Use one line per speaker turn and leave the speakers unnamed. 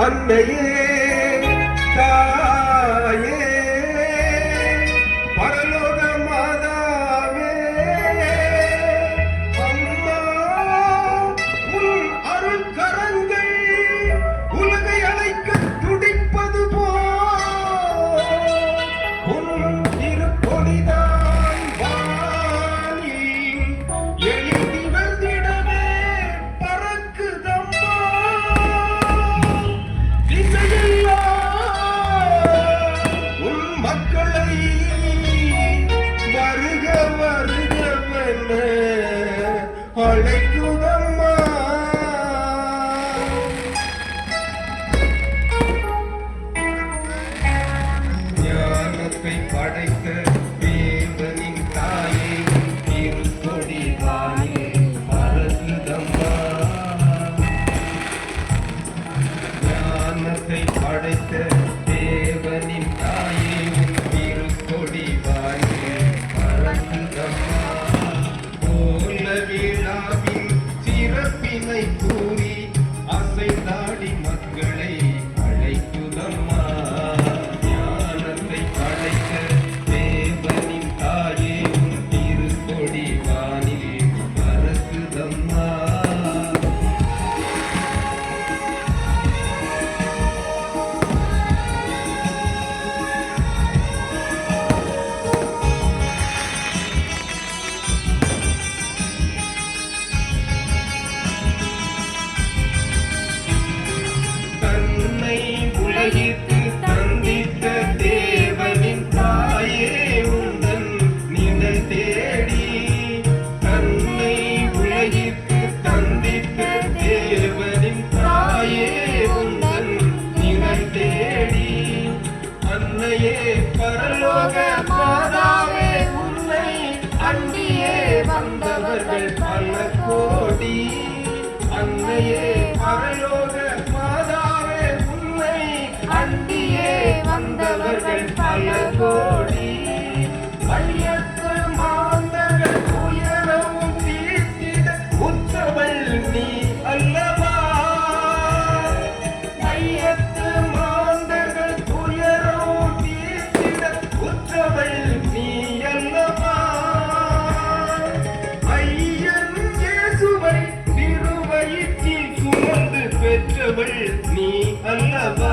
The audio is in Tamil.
அன்னையே தாயே பரலோக மாதாவே அம்மா உன் அருள் கரங்கள் உலகை அழைக்க துடிப்பது போல் உன் திருப்பொடிதான் வானில் எழுதி வந்திடவே பறக்குதம்மா உன் மக்களை வருக வருகவென அழைக்குதம்மா ஞானத்தை படைத்த தேவனின் தாயே திருக்கொடி வானே பறக்குதம்மா ஞானத்தை படைத்த தேவனின் தாயே திருக்கொடி வானே பறக்குதம்மா கோல விழாவின் சிறப்பினை கூறி அசைந்தாடி மக்களை அழைக்குதம்மா ஞானத்தை படைத்த தேவனின் தாயே திருக்கொடி வானிலே பறக்குதம்மா தன்னை உலகிற்கு தந்தித்த தேவனின் தாயே உந்தன் நிழல் தேடி தன்னை உலகிற்கு தந்தித்த தேவனின் தாயே உந்தன் நிழல் தேடி அன்னையே பரலோக மாதாவே உன்னை அண்டியே வந்தவர்கள் பல கோடி அன்னையே பரலோக மாதாவே உன்னை அண்டியே வந்தவர்கள் பல கோடி மையத்து மாந்தர்கள் உயரவும் தீர்த்திட உற்றவள் நீ அல்லவா மையத்து மாந்தர்கள் உயரவும் தீர்த்திட உற்றவள் நீ அல்லவா ஐயன் இயேசுவை திருவயிற்றில் சுமந்து பெற்றவள் நீ அல்லவா